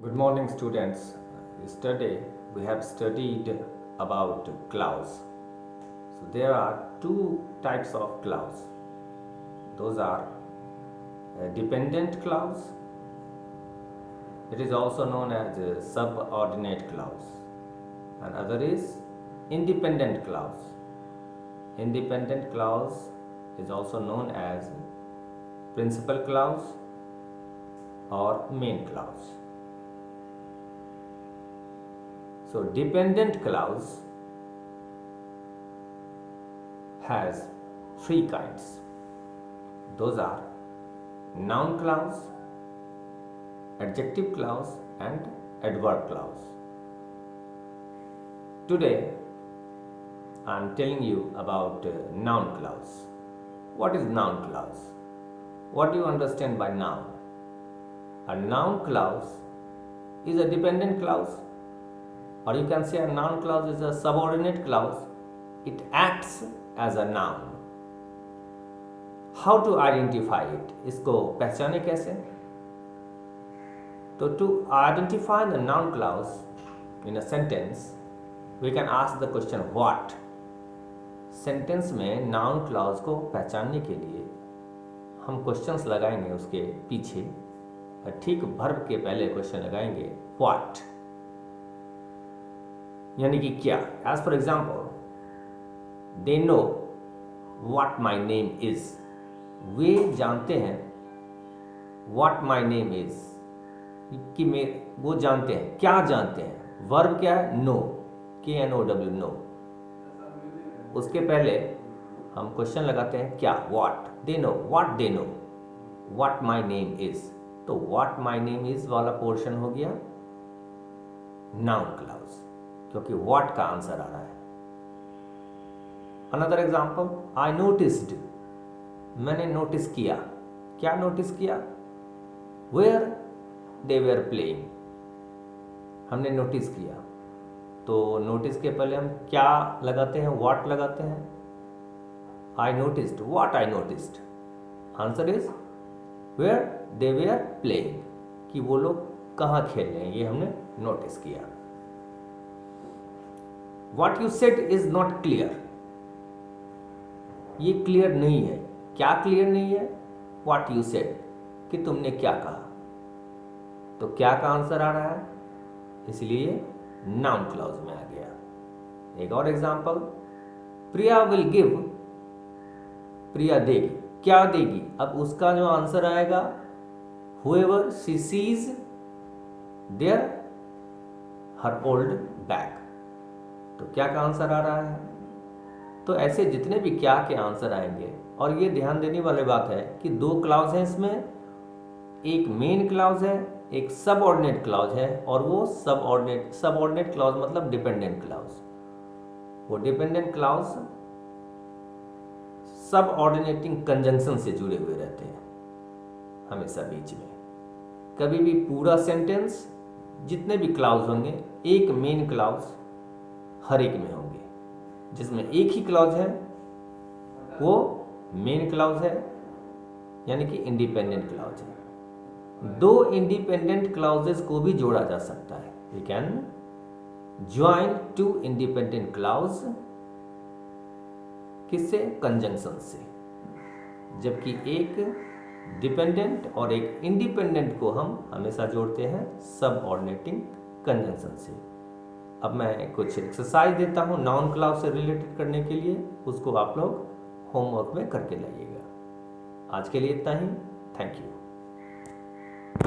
Good morning, students. Yesterday we have studied about clouds. So there are two types of clouds. Those are dependent clouds. It is also known as subordinate clouds. And other is independent clouds. Independent clouds is also known as principal clouds or main clouds. So dependent clouds has three kinds. Those are noun clouds, adjective clouds and adverb clouds. Today I am telling you about noun clouds. What is noun clouds? What do you understand by noun? A noun clause is a dependent clause, or you can say a noun clause is a subordinate clause. It acts as a noun. How to identify it? इसको पहचाने कैसे? तो to identify the noun clause in a sentence, we can ask the question what. Sentence में noun clause को पहचानने के लिए हम क्वेश्चंस लगाएंगे, उसके पीछे ठीक वर्ब के पहले क्वेश्चन लगाएंगे व्हाट, यानी कि क्या. As for example, they know what my name is. वे जानते हैं व्हाट माई नेम इज, कि वो जानते हैं. क्या जानते हैं? वर्ब क्या है? Know, KNOW, know. उसके पहले हम क्वेश्चन लगाते हैं क्या, what. They know, what they know, what my name is. तो व्हाट माई नेम इज वाला पोर्शन हो गया नाउन क्लाउज, क्योंकि व्हाट का आंसर आ रहा है. Another example, I noticed. मैंने नोटिस किया. क्या नोटिस किया? Where they were playing. हमने नोटिस किया. तो नोटिस के पहले हम क्या लगाते हैं? व्हाट लगाते हैं. I noticed, what I noticed. Answer is where they were playing, कि वो लोग कहाँ खेल रहे हैं, ये हमने नोटिस किया. What you said is not clear. ये क्लियर नहीं है. क्या क्लियर नहीं है? व्हाट यू सेड, कि तुमने क्या कहा. तो क्या का आंसर आ रहा है, इसलिए नाउन क्लॉज में आ गया. एक और एग्जांपल, प्रिया विल गिव. प्रिया देगी. क्या देगी? अब उसका जो आंसर आएगा whoever she sees there her old bag. तो क्या का आंसर आ रहा है. तो ऐसे जितने भी क्या के आंसर आएंगे. और ये ध्यान देने वाली बात है कि दो क्लाउज हैं इसमें. एक मेन क्लाउज है, एक सबऑर्डिनेट क्लाउज है. और वो सबऑर्डिनेट क्लाउज मतलब डिपेंडेंट क्लाउज. वो डिपेंडेंट क्लाउज सबऑर्डिनेटिंग कंजंक्शन से जुड़े हुए रहते हैं हमेशा बीच में. कभी भी पूरा सेंटेंस जितने भी क्लाउज होंगे, एक मेन क्लाउज हर एक में होंगे. जिसमें एक ही क्लाउज है वो मेन क्लाउज है, यानी कि इंडिपेंडेंट क्लाउज है. दो इंडिपेंडेंट क्लाउजेस को भी जोड़ा जा सकता है. We can join two independent clause. किससे? कंजंक्शन से. जबकि एक डिपेंडेंट और एक इंडिपेंडेंट को हम हमेशा जोड़ते हैं सबऑर्डिनेटिंग कंजंक्शन से. अब मैं कुछ एक्सरसाइज देता हूं नाउन क्लाउज से रिलेटेड करने के लिए. उसको आप लोग होमवर्क में करके लाइएगा. आज के लिए इतना ही. Thank you.